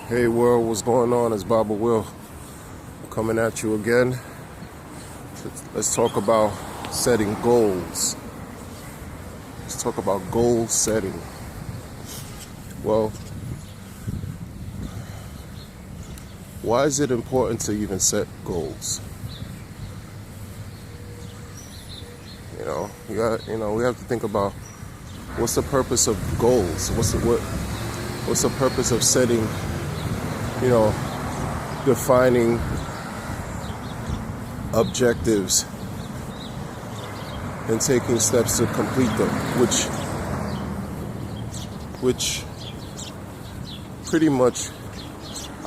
Hey world, what's going on? It's Baba Will coming at you again. Let's talk about setting goals. Let's talk about goal setting. Well, why is it important to even set goals? We have to think about what's the purpose of goals? What's the purpose of setting, defining objectives and taking steps to complete them, which pretty much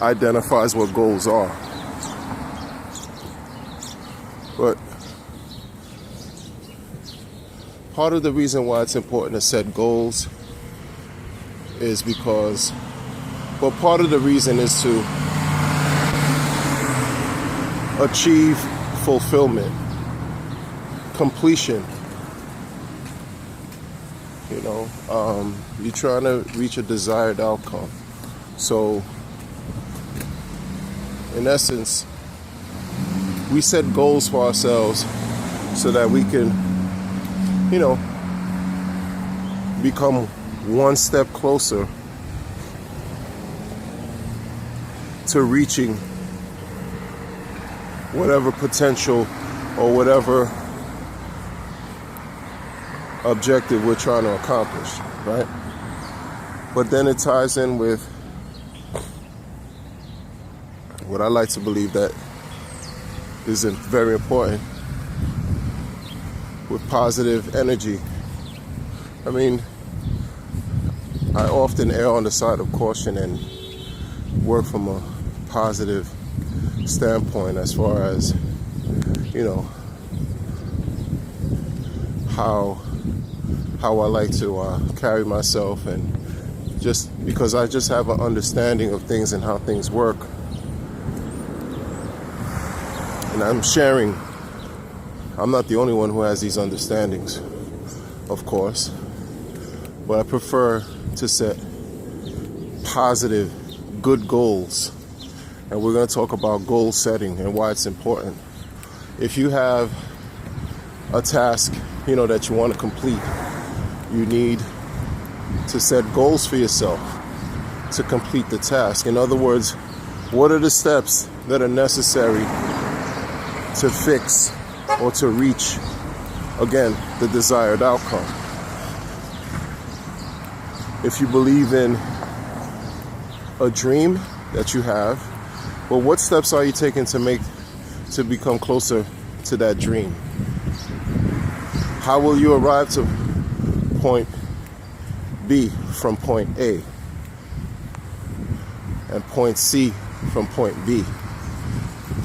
identifies what goals are. But part of the reason why it's important to set goals is because, well, part of the reason is to achieve fulfillment, completion. You're trying to reach a desired outcome. So, in essence, we set goals for ourselves so that we can, become one step closer to reaching whatever potential or whatever objective we're trying to accomplish, right? But then it ties in with what I like to believe that is very important, with positive energy. I mean, I often err on the side of caution and work from a positive standpoint as far as, how I like to carry myself, and just because I just have an understanding of things and how things work. And I'm sharing. I'm not the only one who has these understandings, of course, but I prefer to set positive, good goals. And we're going to talk about goal setting and why it's important. If you have a task, that you want to complete, you need to set goals for yourself to complete the task. In other words, what are the steps that are necessary to fix or to reach, again, the desired outcome? If you believe in a dream that you have, well, what steps are you taking to become closer to that dream? How will you arrive to point B from point A, and point C from point B,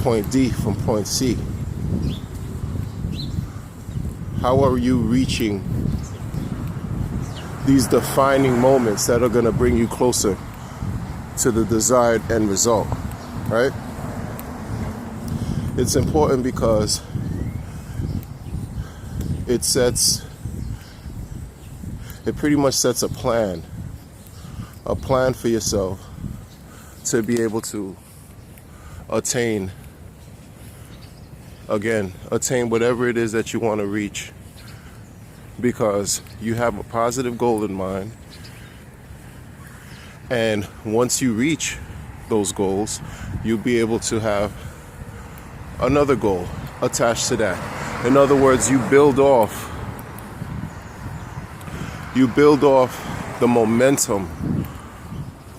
point D from point C? How are you reaching these defining moments that are going to bring you closer to the desired end result, right? It's important because it pretty much sets a plan for yourself to be able to attain whatever it is that you want to reach, because you have a positive goal in mind. And once you reach those goals, you'll be able to have another goal attached to that. In other words, you build off the momentum,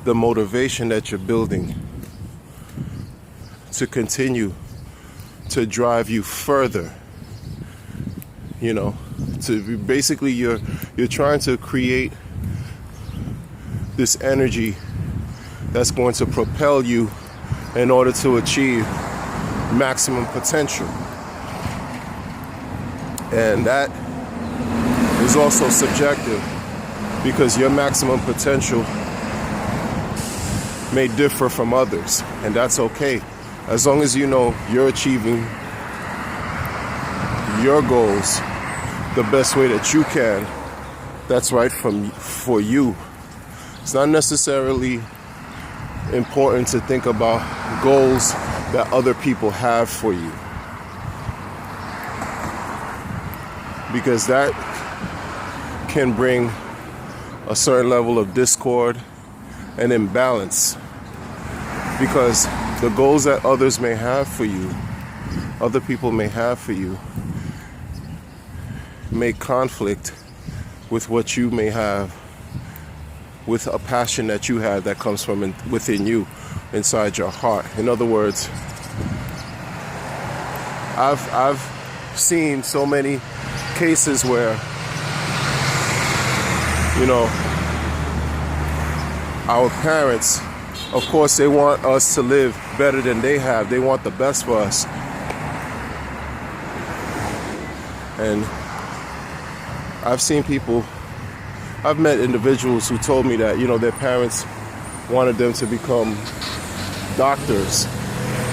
the motivation that you're building to continue to drive you further. To basically, you're trying to create this energy that's going to propel you in order to achieve maximum potential. And that is also subjective, because your maximum potential may differ from others, and that's okay. As long as you know you're achieving your goals the best way that you can, that's right for you. It's not necessarily important to think about goals that other people have for you, because that can bring a certain level of discord and imbalance, because the goals that others may have for you, other people may have for you, may conflict with what you may have, with a passion that you have that comes from within you, inside your heart. In other words, I've seen so many cases where, you know, our parents, of course, they want us to live better than they have. They want the best for us. And I've seen people, I've met individuals who told me that, you know, their parents wanted them to become doctors,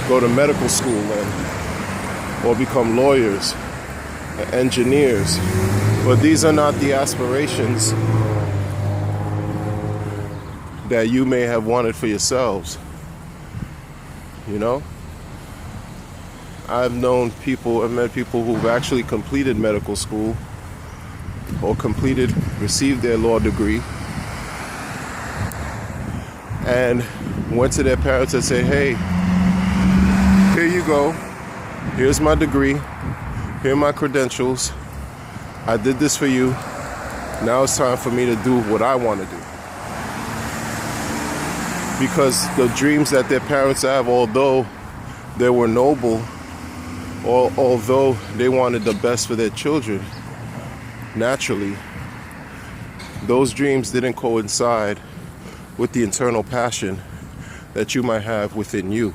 go to medical school, or become lawyers, engineers. But these are not the aspirations that you may have wanted for yourselves. You know? I've met people who've actually completed medical school or received their law degree, and went to their parents and said, hey, here you go. Here's my degree. Here are my credentials. I did this for you. Now it's time for me to do what I want to do. Because the dreams that their parents have, although they were noble, or although they wanted the best for their children, naturally, those dreams didn't coincide with the internal passion that you might have within you.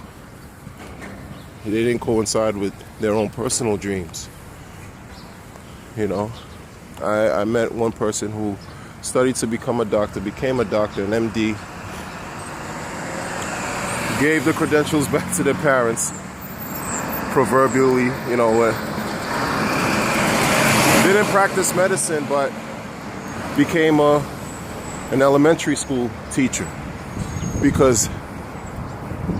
They didn't coincide with their own personal dreams. You know, I met one person who studied to become a doctor, became a doctor, an MD, gave the credentials back to their parents, proverbially, you know, didn't practice medicine, but became an elementary school teacher, because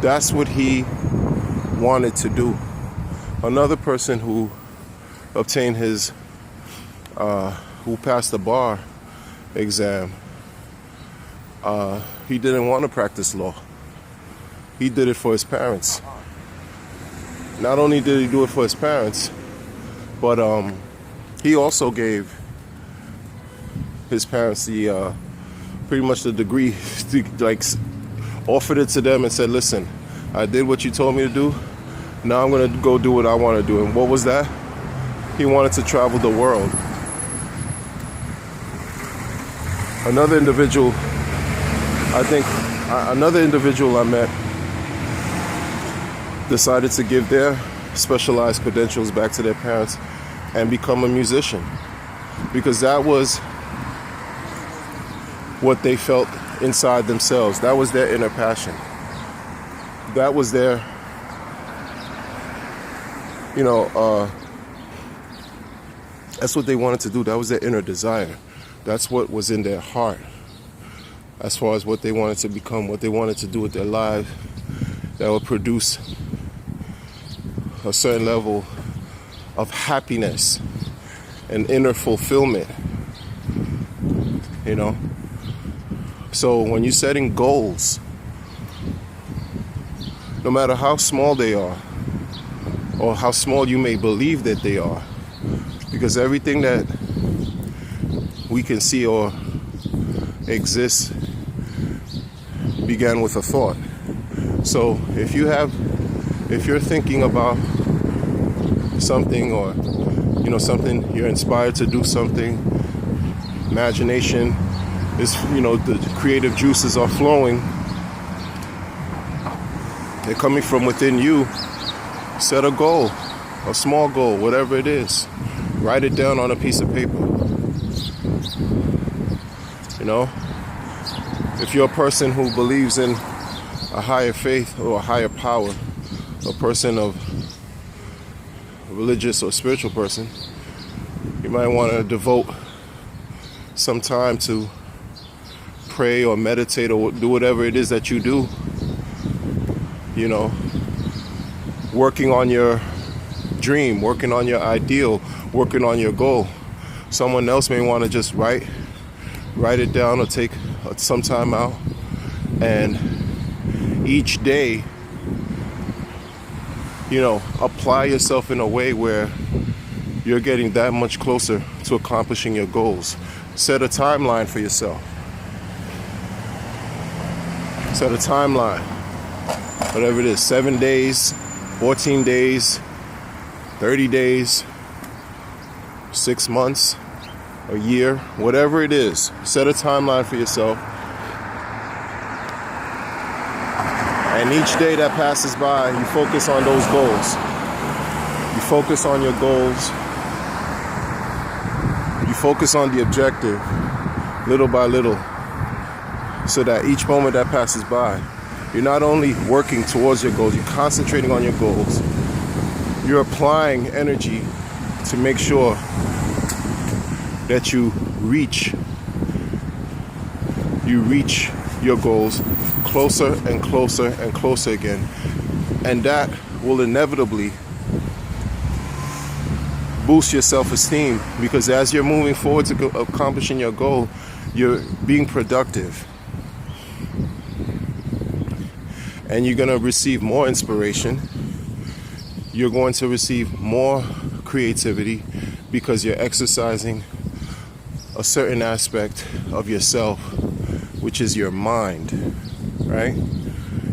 that's what he wanted to do. Another person who obtained who passed the bar exam, he didn't want to practice law. He did it for his parents. Not only did he do it for his parents, but he also gave his parents the pretty much the degree, like offered it to them and said, listen, I did what you told me to do. Now I'm going to go do what I want to do. And what was that? He wanted to travel the world. Another individual I met decided to give their specialized credentials back to their parents and become a musician, because that was what they felt inside themselves. That was their inner passion. That was their, that's what they wanted to do. That was their inner desire. That's what was in their heart, as far as what they wanted to become, what they wanted to do with their lives, that would produce a certain level of happiness and inner fulfillment, you know. So when you're setting goals, no matter how small they are, or how small you may believe that they are, because everything that we can see or exists began with a thought. So if you're thinking about something, or something, you're inspired to do something, imagination is, the creative juices are flowing, they're coming from within you. Set a goal, a small goal, whatever it is. Write it down on a piece of paper. If you're a person who believes in a higher faith or a higher power, a person of a religious or spiritual person, you might want to devote some time to pray or meditate or do whatever it is that you do you know, working on your dream, working on your ideal, working on your goal. Someone else may want to just write it down or take some time out, and each day, you know, apply yourself in a way where you're getting that much closer to accomplishing your goals. Set a timeline for yourself. Set a timeline. Whatever it is, 7 days, 14 days, 30 days, 6 months, a year, whatever it is. Set a timeline for yourself. And each day that passes by, you focus on those goals. You focus on your goals. You focus on the objective, little by little, so that each moment that passes by, you're not only working towards your goals, you're concentrating on your goals. You're applying energy to make sure that you reach your goals closer and closer and closer again. And that will inevitably boost your self-esteem, because as you're moving forward to accomplishing your goal, you're being productive. And you're going to receive more inspiration. You're going to receive more creativity because you're exercising a certain aspect of yourself, which is your mind, right?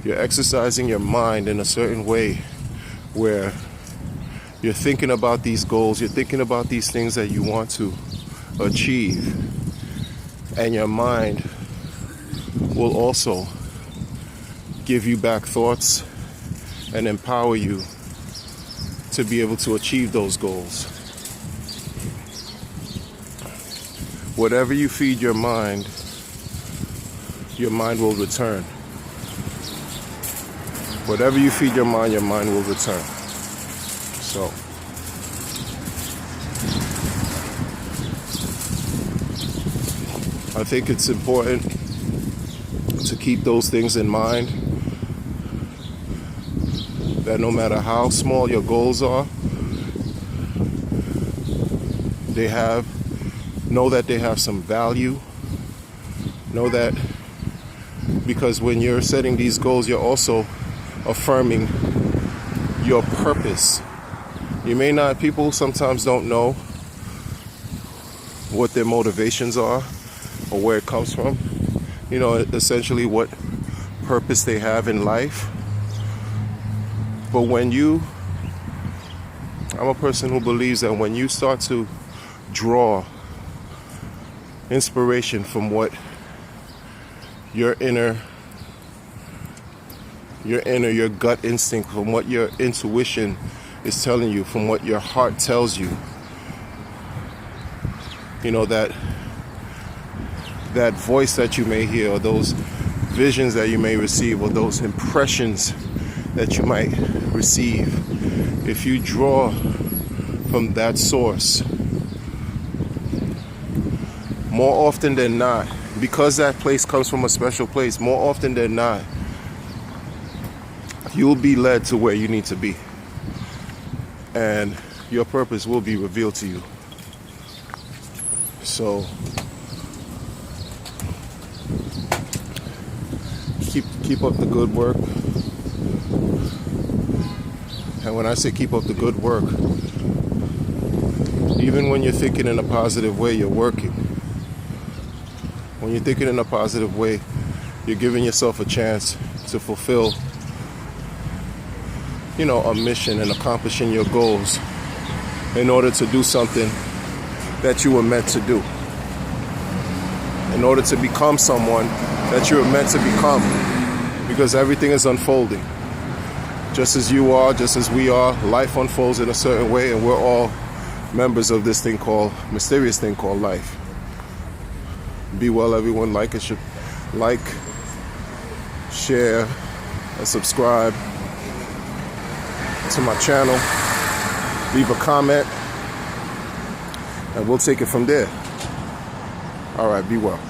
You're exercising your mind in a certain way where you're thinking about these goals, you're thinking about these things that you want to achieve, and your mind will also give you back thoughts and empower you to be able to achieve those goals. Whatever you feed your mind will return. Whatever you feed your mind will return. So, I think it's important to keep those things in mind, that no matter how small your goals are, know that they have some value. Know that, because when you're setting these goals, you're also affirming your purpose. People sometimes don't know what their motivations are or where it comes from. You know, essentially what purpose they have in life. But I'm a person who believes that when you start to draw inspiration from what your gut instinct, from what your intuition is telling you, from what your heart tells you, you know, that voice that you may hear, or those visions that you may receive, or those impressions that you might receive, if you draw from that source, more often than not, because that place comes from a special place, more often than not, you'll be led to where you need to be. And your purpose will be revealed to you. So, keep up the good work. And when I say keep up the good work, even when you're thinking in a positive way, you're working. When you're thinking in a positive way, you're giving yourself a chance to fulfill, you know, a mission and accomplishing your goals in order to do something that you were meant to do. In order to become someone that you were meant to become. Because everything is unfolding. Just as you are, just as we are, life unfolds in a certain way, and we're all members of this mysterious thing called life. Be well, everyone. Like, share, and subscribe to my channel. Leave a comment, and we'll take it from there. All right, be well.